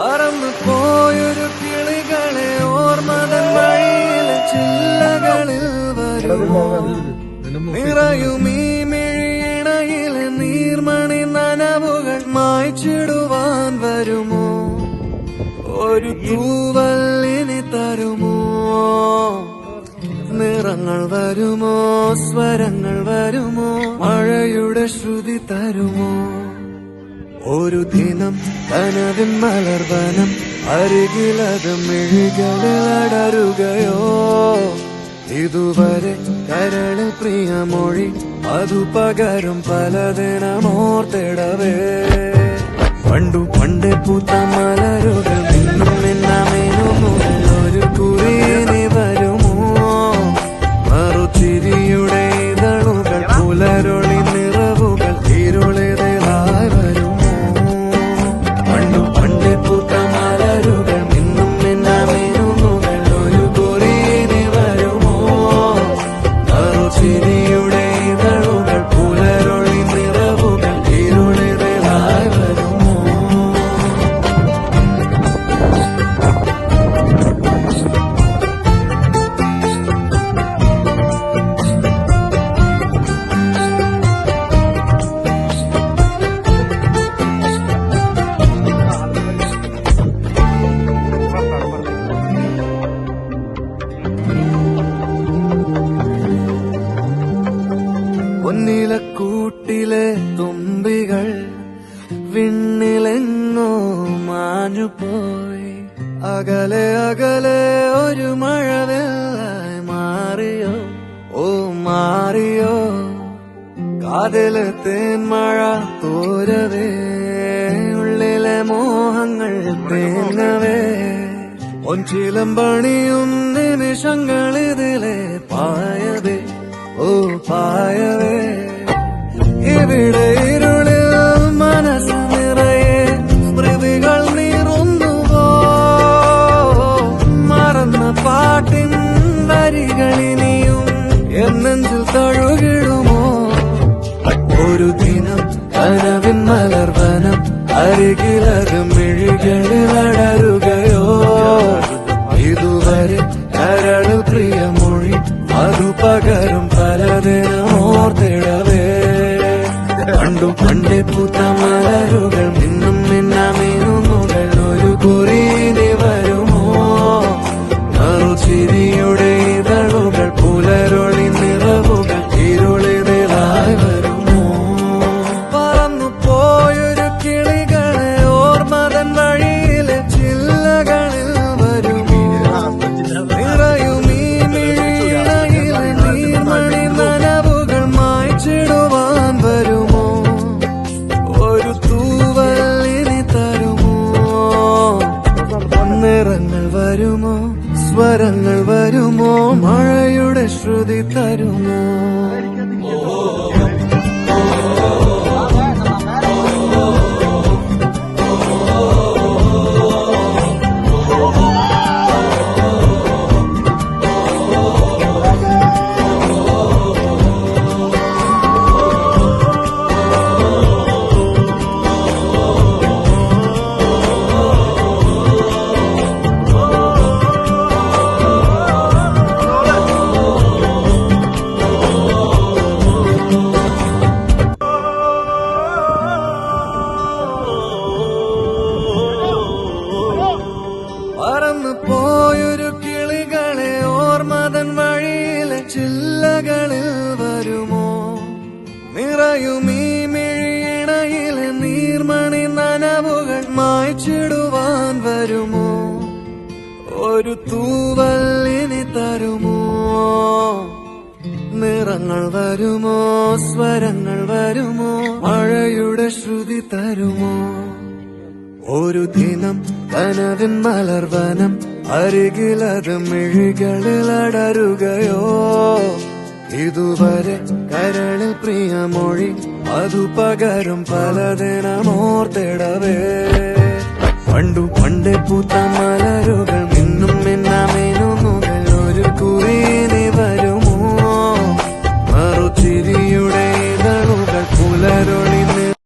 പറന്നു പോയൊരു കിളികളെ ഓർമ്മതൻ വഴിയിലെ ചില്ലകളിൽ വരുമോ? നിറയും ഈ മിഴിയിണയിലെ നീർമണി നനവുകൾ മായ്ച്ചിടുവാൻ വരുമോ? ഒരു തൂവല്ലിനി തരുമോ? നിറങ്ങൾ വരുമോ? സ്വരങ്ങൾ വരുമോ? മഴയുടെ ശ്രുതി തരുമോ? ഒരു ദിനം കനവിൻ മലർവനം അരികിലത് മിഴികളിൽ അടരുകയോ? ഇതുവരെ കരളിൽ പ്രിയമൊഴി അതു പകരും പലതിനമോർത്തിടവേ. പണ്ടേ പൂത്ത മലരുകൾ നിന്നും നിന്നമേനുമുകൾ ഒരു കുറിയിനി വരുമോ? മറുചിരിയുടെ ഇതളുകൾ പുലരൊളി നിറവുകൾ ഇരുളിതലായി വരുമോ? പണ്ടേ പൂത്ത മലരുകൾ നിന്നും നിന്നമേനുമുകൾ ഒരു കുറിയിനി വരുമോ? മറുചിരിയുടെ ഇതളുകൾ പുലരൊളി നിറവുകൾ ഇരുളിതലായി വരുമോ? പൊന്നിലക്കൂട്ടിലെ തുമ്പികൾ വിണ്ണിലെങ്ങോ മാഞ്ഞുപോയി. അകലെ അകലെ ഒരു മഴവെള്ളായി മാറിയോ? ഓ മാറിയോ? കാതിലെ തേൻമഴ തോരവേ, ഉള്ളിലെ മോഹങ്ങൾ തേങ്ങവേ. ഒഞ്ചിലമ്പണിയും നിമിഷങ്ങളിതിലെ പായവേ, ഓ പായവേ. ഇവിടെ ഇരുളിൽ മനസ്സ് നിറയെ സ്മൃതികൾ നീറുന്നുവോ? മറന്ന പാട്ടിൻ വരികളിനിയും എന്നെഞ്ചിൽ തഴുകിടുമോ? ഒരു ദിനം കനവിൻ മലർവനം അരികിലത് മിഴികളിൽ അടരുകയോ? ഇതുവരെ കരളിൽ പ്രിയമൊഴി അതു പകരും പലതിനമോർത്തിടവേ. പണ്ടേ പൂത്ത മലരുകൾ നിന്നും നിന്നമേനുമുകൾ ഒരു കുറിയിനി വരുമോ? മറുചിരിയുടെ ഇതളുകൾ പുലരൊളി നിറവുകൾ ഇരുളിതലായി വരുമോ? പറന്നു പോയൊരു കിളികളെ ഓർമ്മതൻ വഴിയിലെ ചില്ലകളിൽ വരുമോ? നിറയും ഈ മിഴിയിണയിലെ നീർമണി നനവുകൾ മായ്ച്ചിടുവാൻ വരുമോ? ഒരു തൂവല്ലിനി തരുമോ? നിറങ്ങൾ വരുമോ? സ്വരങ്ങൾ വരുമോ? മഴയുടെ ശ്രുതി തരുമോ? പറന്നു പോയൊരു കിളികളെ ഓർമ്മതൻ വഴിയിലെ ചില്ലകളിൽ വരുമോ? നിറയും ഈ മിഴിയിണയിലെ നീർമണി നനവുകൾ മായ്ച്ചിടുവാൻ വരുമോ? ഒരു തൂവല്ലിനി തരുമോ? നിറങ്ങൾ വരുമോ? സ്വരങ്ങൾ വരുമോ? മഴയുടെ ശ്രുതി തരുമോ? ഒരു ദിനം കനവിൻ മലർവനം അരികിലത് മിഴികളിൽ അടരുകയോ? ഇതുവരെ കരളിൽ പ്രിയമൊഴി അതു പകരും പലതിനമോർത്തിടവേ. പണ്ടേ പൂത്ത മലരുകൾ